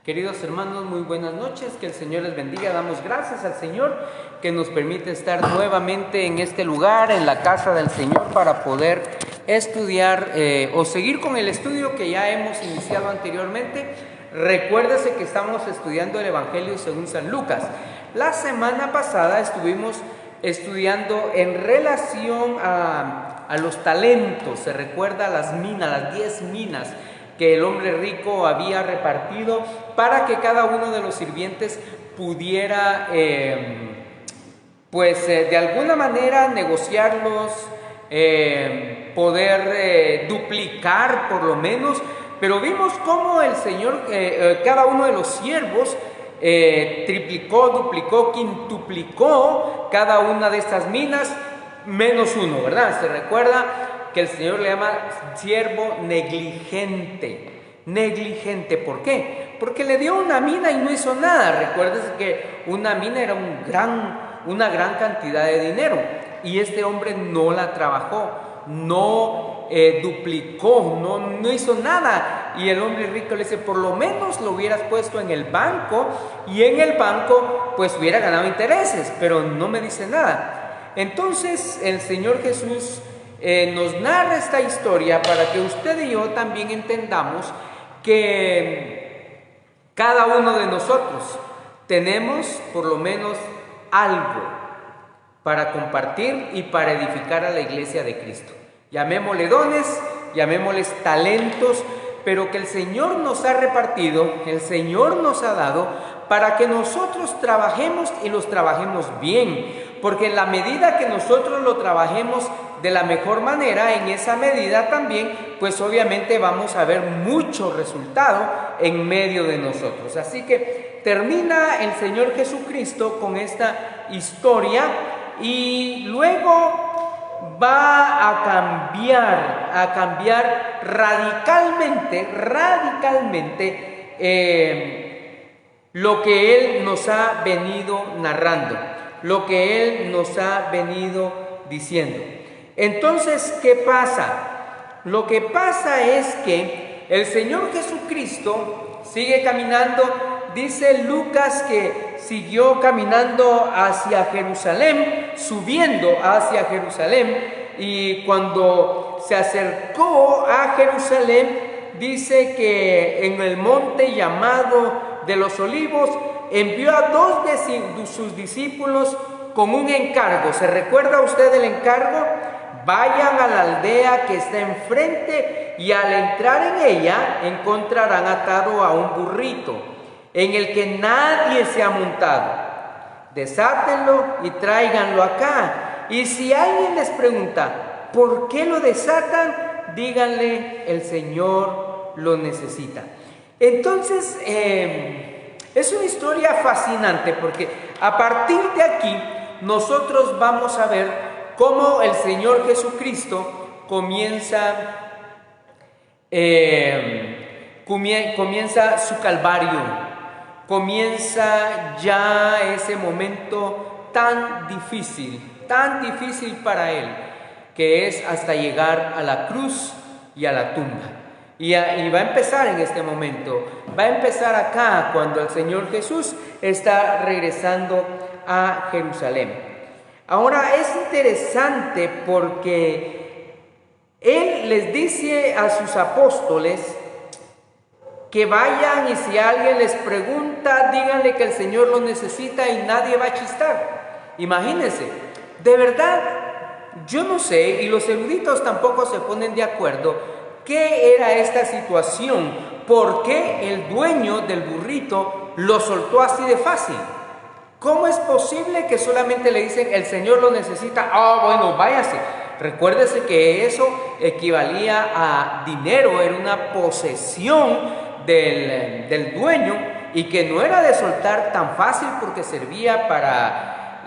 Queridos hermanos, muy buenas noches, que el Señor les bendiga. Damos gracias al Señor que nos permite estar nuevamente en este lugar, en la casa del Señor, para poder estudiar o seguir con el estudio que ya hemos iniciado anteriormente. Recuérdese que estamos estudiando el Evangelio según San Lucas. La semana pasada estuvimos estudiando en relación a los talentos. Se recuerda las minas, las 10 minas que el hombre rico había repartido para que cada uno de los sirvientes pudiera, de alguna manera negociarlos, poder duplicar por lo menos. Pero vimos cómo el Señor, cada uno de los siervos, triplicó, duplicó, quintuplicó cada una de estas minas, menos uno, ¿verdad? Se recuerda que el Señor le llama siervo negligente. Negligente, ¿por qué? Porque le dio una mina y no hizo nada. Recuérdese que una mina era una gran cantidad de dinero, y este hombre no la trabajó, no duplicó, no hizo nada. Y el hombre rico le dice: por lo menos lo hubieras puesto en el banco, y en el banco pues hubiera ganado intereses, pero no me dice nada. Entonces el Señor Jesús nos narra esta historia para que usted y yo también entendamos que cada uno de nosotros tenemos por lo menos algo para compartir y para edificar a la iglesia de Cristo. Llamémosle dones, llamémosles talentos, pero que el Señor nos ha repartido, el Señor nos ha dado para que nosotros trabajemos y los trabajemos bien. Porque en la medida que nosotros lo trabajemos de la mejor manera, en esa medida también, pues obviamente vamos a ver mucho resultado en medio de nosotros. Así que termina el Señor Jesucristo con esta historia y luego va a cambiar radicalmente lo que Él nos ha venido narrando, lo que Él nos ha venido diciendo. Entonces, ¿qué pasa? Lo que pasa es que el Señor Jesucristo sigue caminando. Dice Lucas que siguió caminando hacia Jerusalén, subiendo hacia Jerusalén, y cuando se acercó a Jerusalén, dice que en el monte llamado de los Olivos, envió a 2 de sus discípulos con un encargo. ¿Se recuerda usted el encargo? Vayan a la aldea que está enfrente, y al entrar en ella encontrarán atado a un burrito en el que nadie se ha montado. Desátenlo y tráiganlo acá. Y si alguien les pregunta ¿por qué lo desatan?, díganle: el Señor lo necesita. Entonces, es una historia fascinante, porque a partir de aquí nosotros vamos a ver cómo el Señor Jesucristo comienza su calvario. Comienza ya ese momento tan difícil para Él, que es hasta llegar a la cruz y a la tumba. Y va a empezar en este momento, va a empezar acá, cuando el Señor Jesús está regresando a Jerusalén. Ahora es interesante porque Él les dice a sus apóstoles que vayan, y si alguien les pregunta, díganle que el Señor lo necesita, y nadie va a chistar. Imagínense, de verdad, yo no sé, y los eruditos tampoco se ponen de acuerdo, qué era esta situación, por qué el dueño del burrito lo soltó así de fácil. ¿Cómo es posible que solamente le dicen: el Señor lo necesita? Bueno, váyase. Recuérdese que eso equivalía a dinero, era una posesión del dueño, y que no era de soltar tan fácil, porque servía para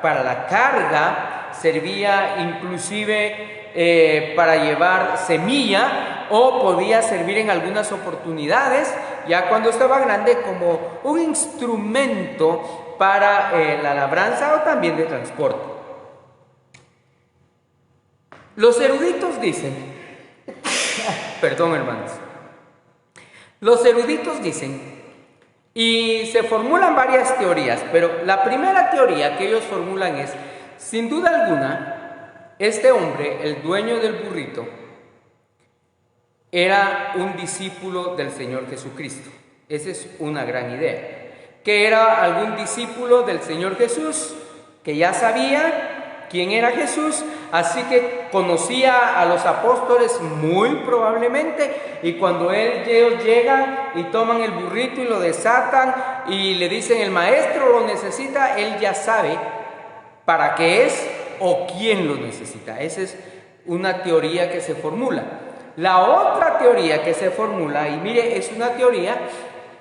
la carga, servía inclusive para llevar semilla, o podía servir en algunas oportunidades, ya cuando estaba grande, como un instrumento para la labranza o también de transporte. Los eruditos dicen, perdón hermanos, Los eruditos dicen, y se formulan varias teorías, pero la primera teoría que ellos formulan es, sin duda alguna, este hombre, el dueño del burrito, era un discípulo del Señor Jesucristo. Esa es una gran idea. Que era algún discípulo del Señor Jesús, que ya sabía quién era Jesús, así que conocía a los apóstoles muy probablemente, y cuando ellos llegan y toman el burrito y lo desatan y le dicen el maestro lo necesita, él ya sabe para qué es o quién lo necesita. Esa es una teoría que se formula. La otra teoría que se formula, y mire, es una teoría,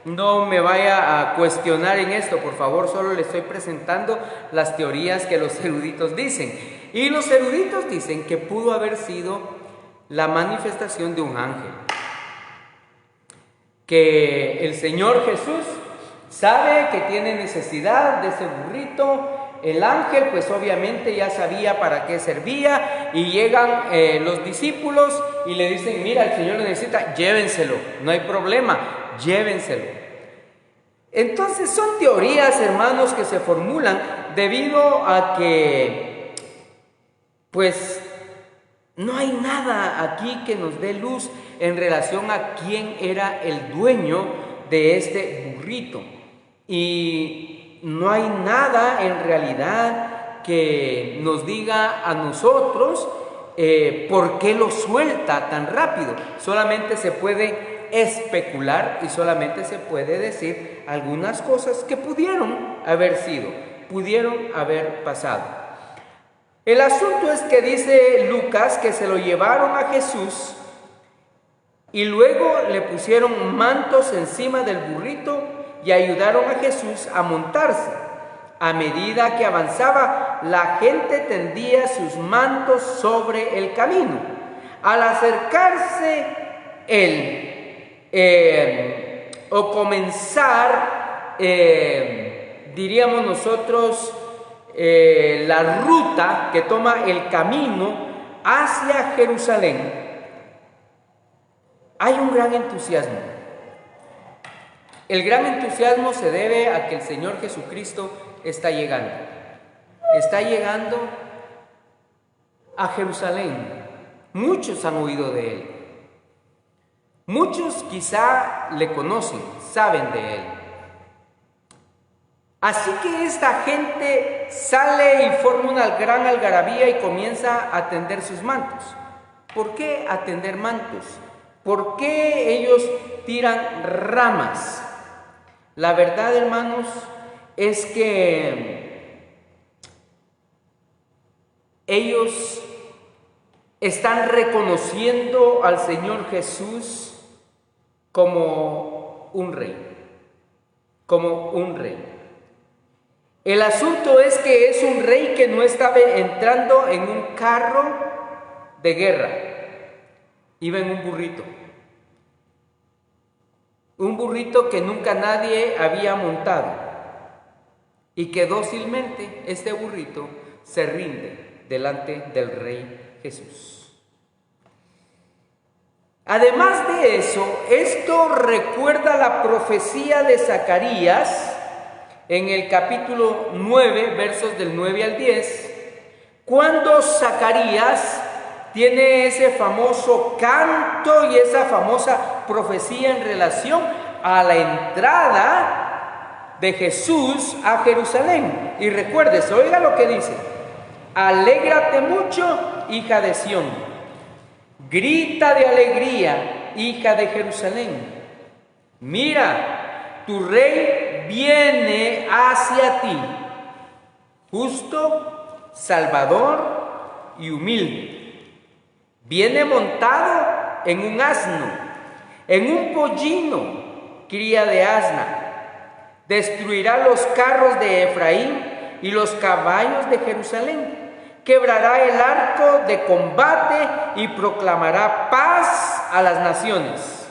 no me vaya a cuestionar en esto, por favor, solo le estoy presentando las teorías que los eruditos dicen. Y los eruditos dicen que pudo haber sido la manifestación de un ángel. Que el Señor Jesús sabe que tiene necesidad de ese burrito. El ángel pues obviamente ya sabía para qué servía, y llegan los discípulos y le dicen, mira, el Señor lo necesita, llévenselo, no hay problema, llévenselo. Entonces son teorías, hermanos, que se formulan debido a que pues no hay nada aquí que nos dé luz en relación a quién era el dueño de este burrito, y no hay nada en realidad que nos diga a nosotros por qué lo suelta tan rápido. Solamente se puede especular y solamente se puede decir algunas cosas que pudieron haber sido, pudieron haber pasado. El asunto es que dice Lucas que se lo llevaron a Jesús y luego le pusieron mantos encima del burrito y ayudaron a Jesús a montarse. A medida que avanzaba, la gente tendía sus mantos sobre el camino. Al acercarse él, o comenzar, diríamos nosotros, la ruta que toma el camino hacia Jerusalén, hay un gran entusiasmo. El gran entusiasmo se debe a que el Señor Jesucristo está llegando. Está llegando a Jerusalén. Muchos han oído de Él. Muchos quizá le conocen, saben de Él. Así que esta gente sale y forma una gran algarabía y comienza a tender sus mantos. ¿Por qué a tender mantos? ¿Por qué ellos tiran ramas? La verdad, hermanos, es que ellos están reconociendo al Señor Jesús como un rey, como un rey. El asunto es que es un rey que no estaba entrando en un carro de guerra, iba en un burrito. Un burrito que nunca nadie había montado y que dócilmente este burrito se rinde delante del Rey Jesús. Además de eso, esto recuerda la profecía de Zacarías en el capítulo 9, versos del 9 al 10, cuando Zacarías tiene ese famoso canto y esa famosa profecía en relación a la entrada de Jesús a Jerusalén. Y recuérdese, oiga lo que dice: alégrate mucho, hija de Sión, grita de alegría, hija de Jerusalén. Mira, tu rey viene hacia ti, justo, salvador y humilde. Viene montado en un asno, en un pollino, cría de asna. Destruirá los carros de Efraín y los caballos de Jerusalén. Quebrará el arco de combate y proclamará paz a las naciones.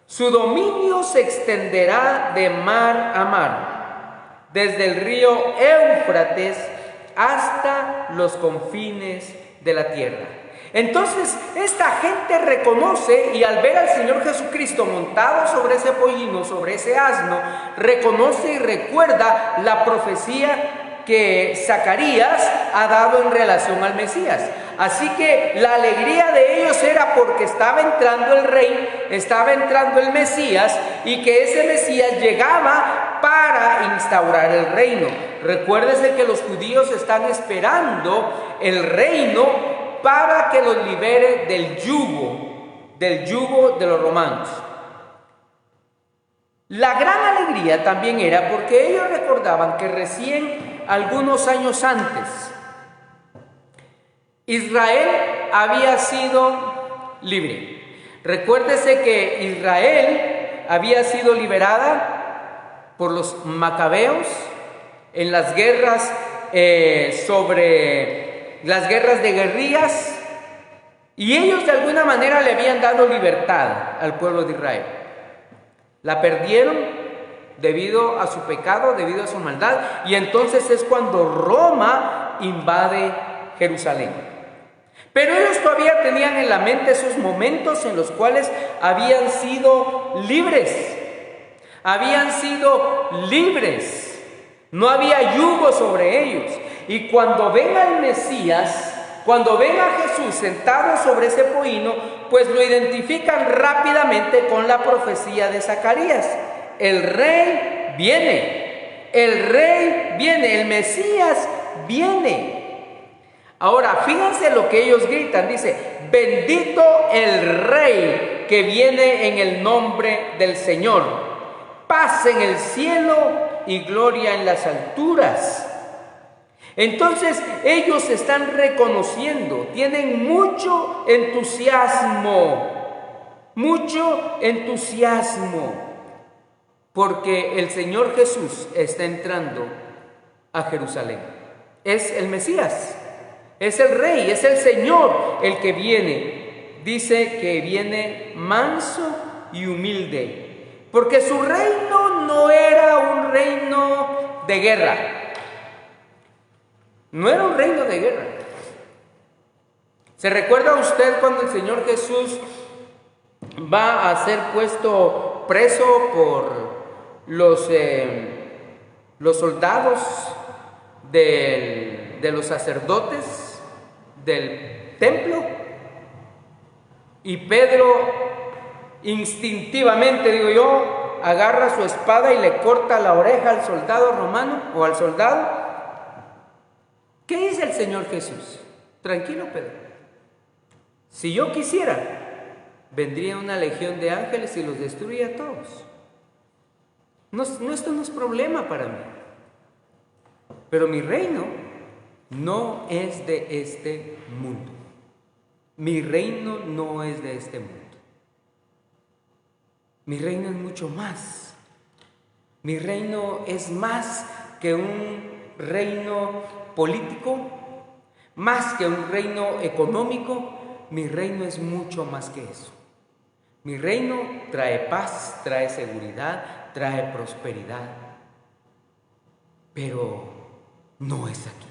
Su dominio se extenderá de mar a mar, desde el río Éufrates hasta los confines de la tierra. Entonces esta gente reconoce, y al ver al Señor Jesucristo montado sobre ese pollino, sobre ese asno, reconoce y recuerda la profecía que Zacarías ha dado en relación al Mesías. Así que la alegría de ellos era porque estaba entrando el rey, estaba entrando el Mesías, y que ese Mesías llegaba para instaurar el reino. Recuérdese que los judíos están esperando el reino para que los libere del yugo de los romanos. La gran alegría también era porque ellos recordaban que recién algunos años antes Israel había sido libre. Recuérdese que Israel había sido liberada por los macabeos en las guerras las guerras de guerrillas, y ellos de alguna manera le habían dado libertad al pueblo de Israel. La perdieron debido a su pecado, debido a su maldad, y entonces es cuando Roma invade Jerusalén. Pero ellos todavía tenían en la mente esos momentos en los cuales habían sido libres. Habían sido libres. No había yugo sobre ellos. Y cuando ven al Mesías, cuando ven a Jesús sentado sobre ese pollino, pues lo identifican rápidamente con la profecía de Zacarías. El rey viene, el rey viene, el Mesías viene. Ahora, fíjense lo que ellos gritan, dice: bendito el rey que viene en el nombre del Señor, paz en el cielo y gloria en las alturas. Entonces ellos están reconociendo, tienen mucho entusiasmo, porque el Señor Jesús está entrando a Jerusalén. Es el Mesías, es el Rey, es el Señor el que viene. Dice que viene manso y humilde, porque su reino no era un reino de guerra. No era un reino de guerra. ¿Se recuerda usted cuando el Señor Jesús va a ser puesto preso por los soldados de los sacerdotes del templo? Y Pedro instintivamente, digo yo, agarra su espada y le corta la oreja al soldado romano o al soldado. ¿Qué dice el Señor Jesús? Tranquilo, Pedro. Si yo quisiera, vendría una legión de ángeles y los destruiría a todos. Esto no es problema para mí. Pero mi reino no es de este mundo. Mi reino no es de este mundo. Mi reino es mucho más. Mi reino es más que un reino político, más que un reino económico. Mi reino es mucho más que eso. Mi reino trae paz, trae seguridad, trae prosperidad, pero no es aquí.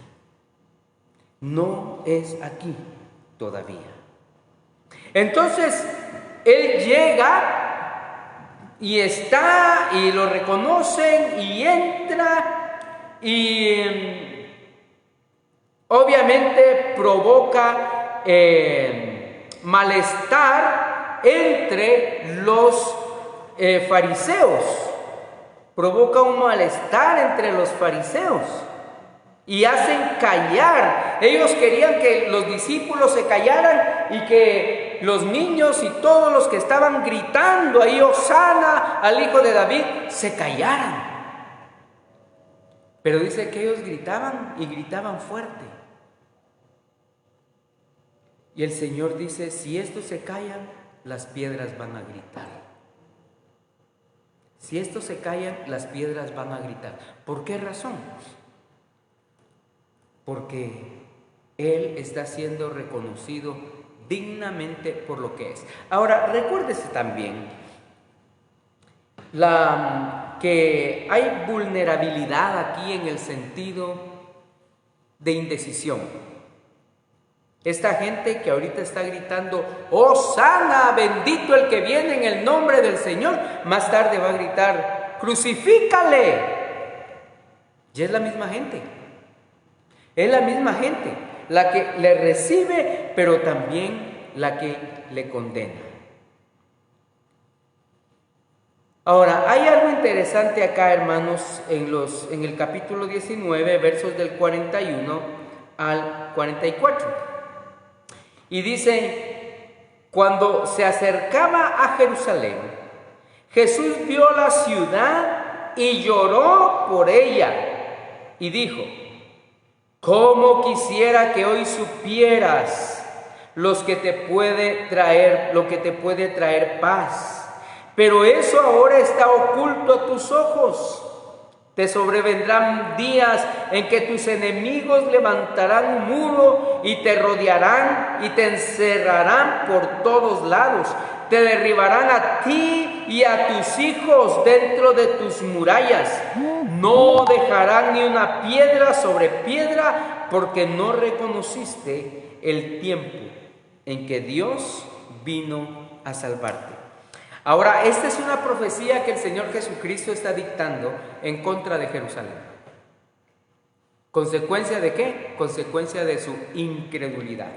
No es aquí todavía. Entonces, Él llega y está, y lo reconocen, y entra, y obviamente provoca malestar entre los fariseos. Provoca un malestar entre los fariseos y hacen callar. Ellos querían que los discípulos se callaran y que los niños y todos los que estaban gritando ahí Hosana al Hijo de David se callaran. Pero dice que ellos gritaban y gritaban fuerte. Y el Señor dice: si estos se callan, las piedras van a gritar. Si estos se callan, las piedras van a gritar. ¿Por qué razón? Porque Él está siendo reconocido dignamente por lo que es. Ahora, recuérdese también que hay vulnerabilidad aquí en el sentido de indecisión. Esta gente que ahorita está gritando, ¡Hosana, bendito el que viene en el nombre del Señor! Más tarde va a gritar, ¡crucifícale! Y es la misma gente. Es la misma gente la que le recibe, pero también la que le condena. Ahora, hay algo interesante acá, hermanos, en el capítulo 19, versos del 41 al 44. Y dice, cuando se acercaba a Jerusalén, Jesús vio la ciudad y lloró por ella. Y dijo, ¿cómo quisiera que hoy supieras lo que te puede traer paz? Pero eso ahora está oculto a tus ojos. Te sobrevendrán días en que tus enemigos levantarán un muro y te rodearán y te encerrarán por todos lados. Te derribarán a ti y a tus hijos dentro de tus murallas. No dejarán ni una piedra sobre piedra, porque no reconociste el tiempo en que Dios vino a salvarte. Ahora, esta es una profecía que el Señor Jesucristo está dictando en contra de Jerusalén. ¿Consecuencia de qué? Consecuencia de su incredulidad.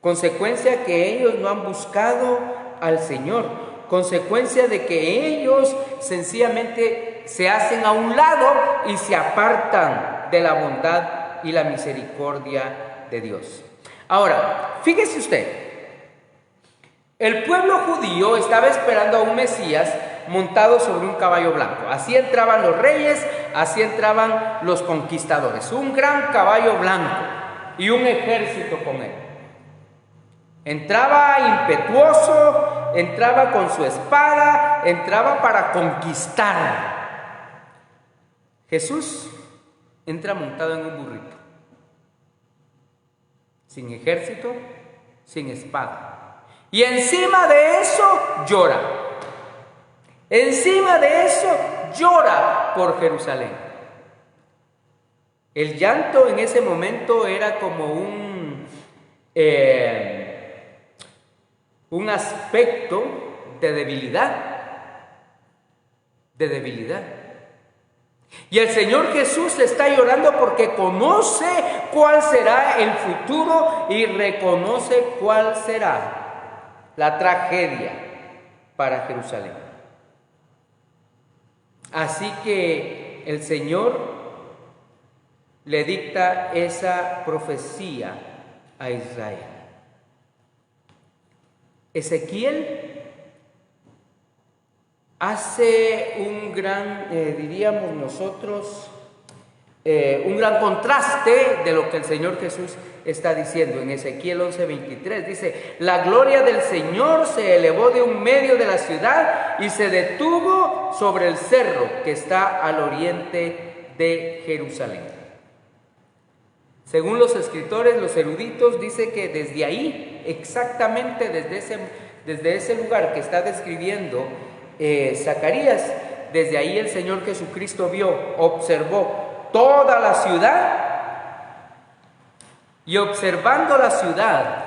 Consecuencia que ellos no han buscado al Señor. Consecuencia de que ellos sencillamente se hacen a un lado y se apartan de la bondad y la misericordia de Dios. Ahora, fíjese usted. El pueblo judío estaba esperando a un Mesías montado sobre un caballo blanco. Así entraban los reyes, así entraban los conquistadores. Un gran caballo blanco y un ejército con él. Entraba impetuoso, entraba con su espada, entraba para conquistar. Jesús entra montado en un burrito, sin ejército, sin espada. Y encima de eso llora. Encima de eso llora por Jerusalén. El llanto en ese momento era como un aspecto de debilidad. De debilidad. Y el Señor Jesús está llorando porque conoce cuál será el futuro y reconoce cuál será la tragedia para Jerusalén. Así que el Señor le dicta esa profecía a Israel. Ezequiel hace un gran, diríamos nosotros, un gran contraste de lo que el Señor Jesús está diciendo. En Ezequiel 11:23 dice, la gloria del Señor se elevó de un medio de la ciudad y se detuvo sobre el cerro que está al oriente de Jerusalén. Según los escritores, los eruditos, dice que desde ahí, exactamente desde ese lugar que está describiendo Zacarías, desde ahí el Señor Jesucristo vio, observó toda la ciudad, y observando la ciudad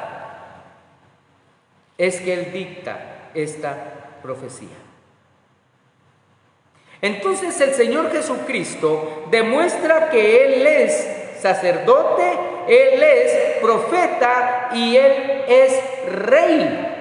es que Él dicta esta profecía. Entonces el Señor Jesucristo demuestra que Él es sacerdote, Él es profeta y Él es rey.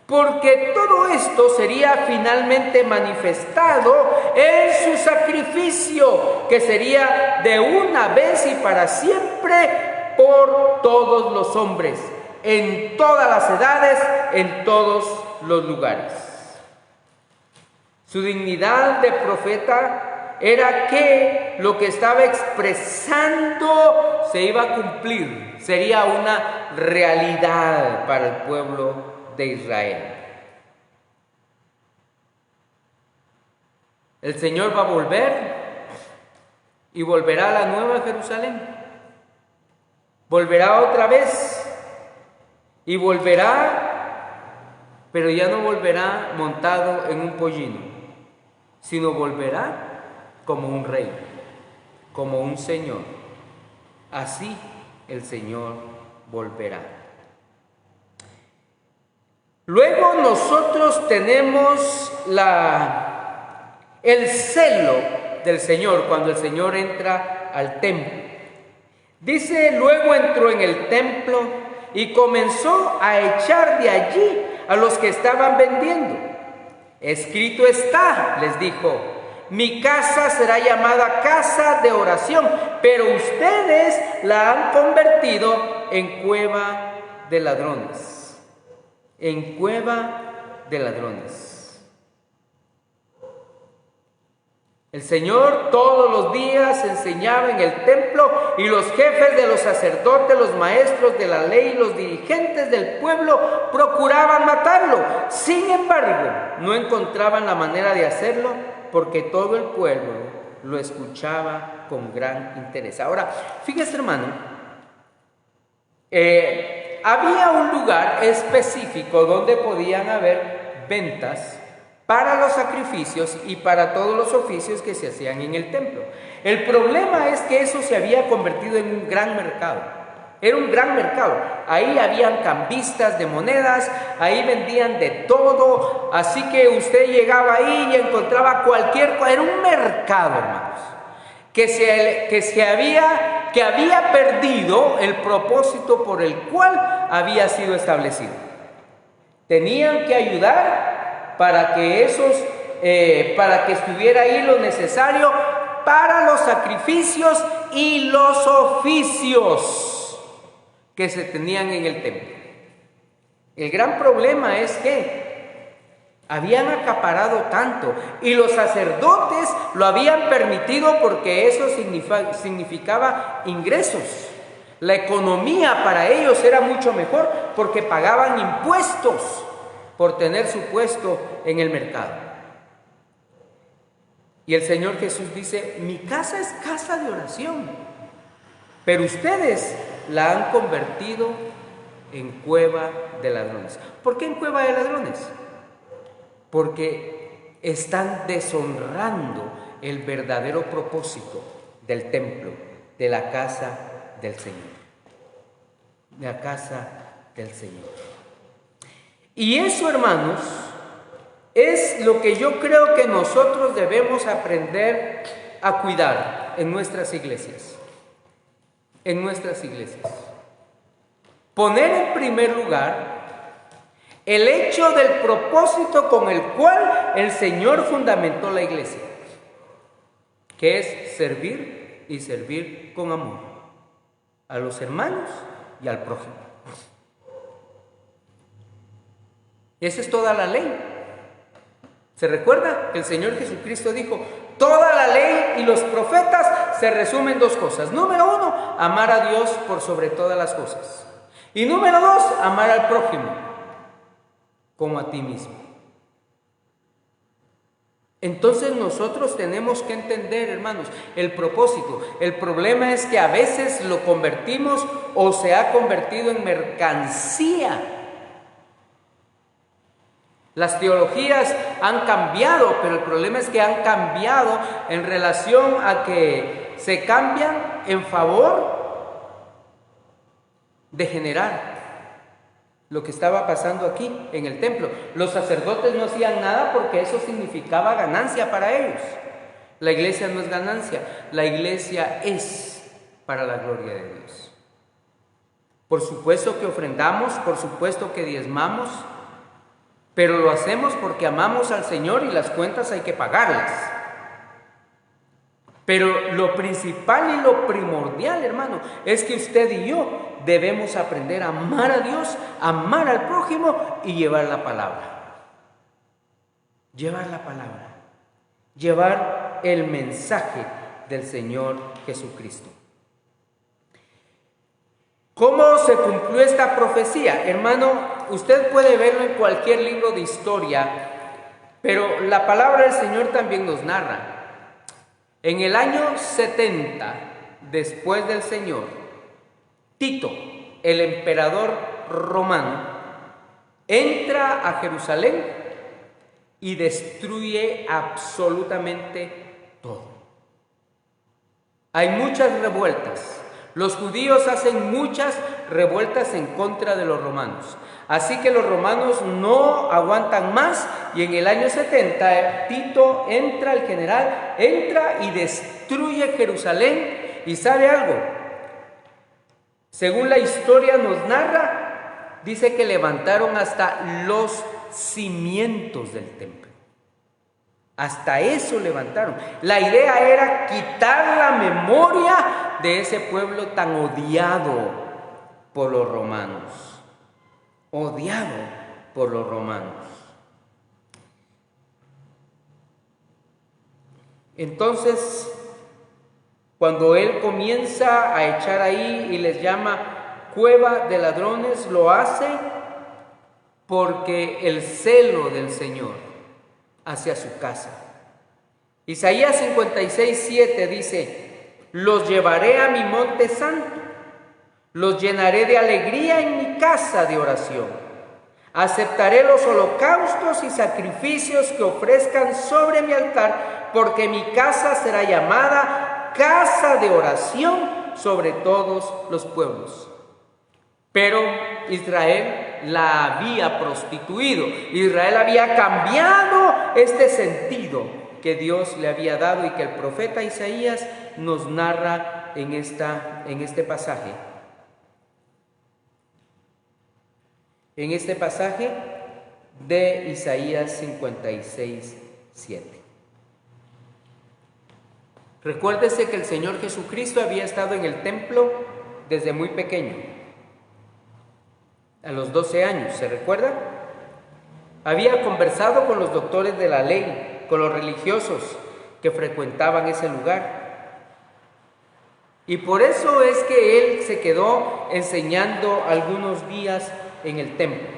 Porque todo esto sería finalmente manifestado en su sacrificio, que sería de una vez y para siempre por todos los hombres, en todas las edades, en todos los lugares. Su dignidad de profeta era que lo que estaba expresando se iba a cumplir, sería una realidad para el pueblo de Israel. El Señor va a volver y volverá a la nueva Jerusalén. Volverá otra vez y volverá, pero ya no volverá montado en un pollino, sino volverá como un rey, como un Señor. Así el Señor volverá. Luego nosotros tenemos el celo del Señor cuando el Señor entra al templo. Dice, luego entró en el templo y comenzó a echar de allí a los que estaban vendiendo. Escrito está, les dijo, mi casa será llamada casa de oración, pero ustedes la han convertido en cueva de ladrones. En cueva de ladrones. El Señor todos los días enseñaba en el templo y los jefes de los sacerdotes, los maestros de la ley y los dirigentes del pueblo procuraban matarlo. Sin embargo, no encontraban la manera de hacerlo porque todo el pueblo lo escuchaba con gran interés. Ahora, fíjese, hermano, había un lugar específico donde podían haber ventas para los sacrificios y para todos los oficios que se hacían en el templo. El problema es que eso se había convertido en un gran mercado. Era un gran mercado. Ahí habían cambistas de monedas, ahí vendían de todo. Así que usted llegaba ahí y encontraba cualquier cosa. Era un mercado, hermanos, que había perdido el propósito por el cual había sido establecido. Tenían que ayudar para que estuviera ahí lo necesario para los sacrificios y los oficios que se tenían en el templo. El gran problema es que habían acaparado tanto y los sacerdotes lo habían permitido porque eso significaba ingresos. La economía para ellos era mucho mejor porque pagaban impuestos por tener su puesto en el mercado. Y el Señor Jesús dice, mi casa es casa de oración, pero ustedes la han convertido en cueva de ladrones. ¿Por qué en cueva de ladrones? Porque están deshonrando el verdadero propósito del templo, de la casa del Señor. De la casa del Señor. Y eso, hermanos, es lo que yo creo que nosotros debemos aprender a cuidar en nuestras iglesias. En nuestras iglesias. Poner en primer lugar el hecho del propósito con el cual el Señor fundamentó la iglesia, que es servir y servir con amor a los hermanos y al prójimo. Esa es toda la ley. ¿Se recuerda? El Señor Jesucristo dijo, toda la ley y los profetas se resumen en dos cosas. Número uno, amar a Dios por sobre todas las cosas. Y número dos, amar al prójimo como a ti mismo. Entonces nosotros tenemos que entender, hermanos, el propósito. El problema es que a veces lo convertimos o se ha convertido en mercancía. Las teologías han cambiado, pero el problema es que han cambiado en relación a que se cambian en favor de generar lo que estaba pasando aquí en el templo. Los sacerdotes no hacían nada porque eso significaba ganancia para ellos. La iglesia no es ganancia, la iglesia es para la gloria de Dios. Por supuesto que ofrendamos, por supuesto que diezmamos, pero lo hacemos porque amamos al Señor y las cuentas hay que pagarlas. Pero lo principal y lo primordial, hermano, es que usted y yo debemos aprender a amar a Dios, amar al prójimo y llevar la palabra. Llevar la palabra. Llevar el mensaje del Señor Jesucristo. ¿Cómo se cumplió esta profecía? Hermano, usted puede verlo en cualquier libro de historia, pero la palabra del Señor también nos narra. En el año 70 después del Señor, Tito, el emperador romano, entra a Jerusalén y destruye absolutamente todo. Hay muchas revueltas. Los judíos hacen muchas revueltas en contra de los romanos. Así que los romanos no aguantan más y en el año 70 Tito entra, el general, entra y destruye Jerusalén. ¿Y sabe algo? Según la historia nos narra, dice que levantaron hasta los cimientos del templo. Hasta eso levantaron. La idea era quitar la memoria de ese pueblo tan odiado por los romanos. Odiado por los romanos. Entonces, cuando él comienza a echar ahí y les llama cueva de ladrones, lo hace porque el celo del Señor hacia su casa. Isaías 56:7 dice: los llevaré a mi monte santo, los llenaré de alegría en mi casa de oración. Aceptaré los holocaustos y sacrificios que ofrezcan sobre mi altar, porque mi casa será llamada casa de oración sobre todos los pueblos. Pero Israel la había prostituido. Israel había cambiado este sentido que Dios le había dado y que el profeta Isaías nos narra en este pasaje. En este pasaje de Isaías 56:7. Recuérdese que el Señor Jesucristo había estado en el templo desde muy pequeño, a los 12 años, ¿se recuerda? Había conversado con los doctores de la ley, con los religiosos que frecuentaban ese lugar. Y por eso es que él se quedó enseñando algunos días en el templo.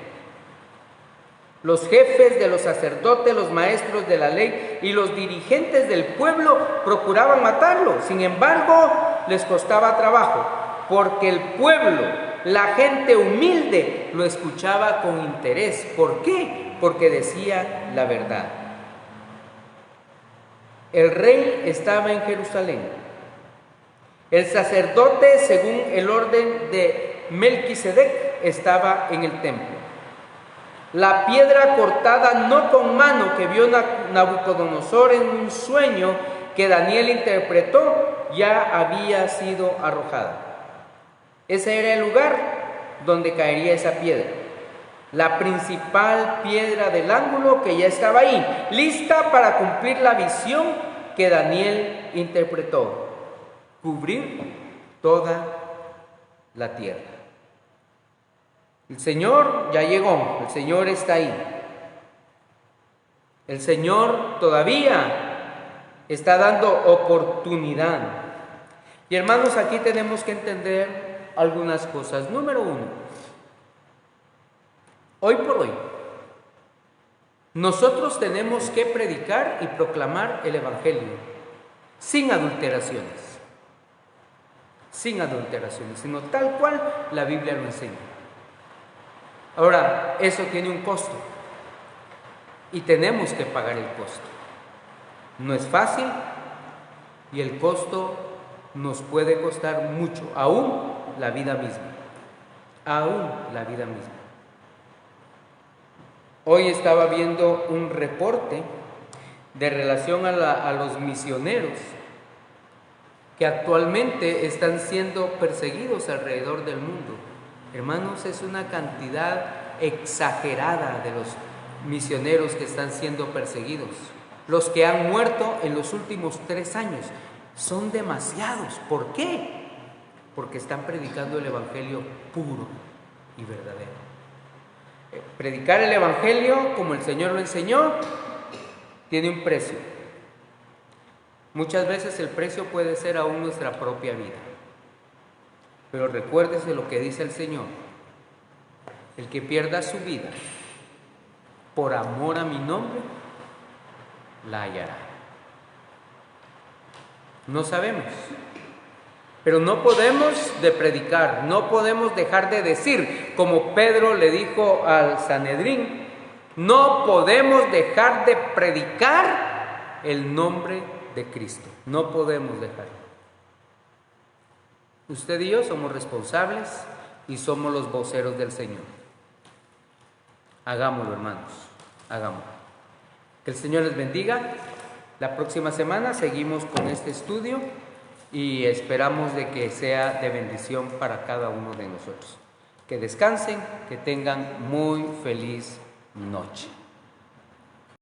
Los jefes de los sacerdotes, los maestros de la ley y los dirigentes del pueblo procuraban matarlo. Sin embargo, les costaba trabajo, porque el pueblo, la gente humilde, lo escuchaba con interés. ¿Por qué? Porque decía la verdad. El rey estaba en Jerusalén. El sacerdote, según el orden de Melquisedec, estaba en el templo. La piedra cortada no con mano que vio Nabucodonosor en un sueño que Daniel interpretó, ya había sido arrojada. Ese era el lugar donde caería esa piedra. La principal piedra del ángulo que ya estaba ahí, lista para cumplir la visión que Daniel interpretó. Cubrir toda la tierra. El Señor ya llegó, el Señor está ahí. El Señor todavía está dando oportunidad. Y hermanos, aquí tenemos que entender algunas cosas. Número 1, hoy por hoy, nosotros tenemos que predicar y proclamar el Evangelio sin adulteraciones. Sin adulteraciones, sino tal cual la Biblia lo enseña. Ahora, eso tiene un costo y tenemos que pagar el costo. No es fácil y el costo nos puede costar mucho, aún la vida misma. Aún la vida misma. Hoy estaba viendo un reporte de relación a los misioneros que actualmente están siendo perseguidos alrededor del mundo. Hermanos, es una cantidad exagerada de los misioneros que están siendo perseguidos. Los que han muerto en los últimos 3 años son demasiados. ¿Por qué? Porque están predicando el Evangelio puro y verdadero. Predicar el Evangelio como el Señor lo enseñó tiene un precio. Muchas veces el precio puede ser aún nuestra propia vida. Pero recuérdese lo que dice el Señor: el que pierda su vida por amor a mi nombre, la hallará. No sabemos, pero no podemos de predicar, no podemos dejar de decir, como Pedro le dijo al Sanedrín, no podemos dejar de predicar el nombre de Cristo. No podemos dejarlo. Usted y yo somos responsables y somos los voceros del Señor. Hagámoslo, hermanos, hagámoslo. Que el Señor les bendiga. La próxima semana seguimos con este estudio y esperamos de que sea de bendición para cada uno de nosotros. Que descansen, que tengan muy feliz noche.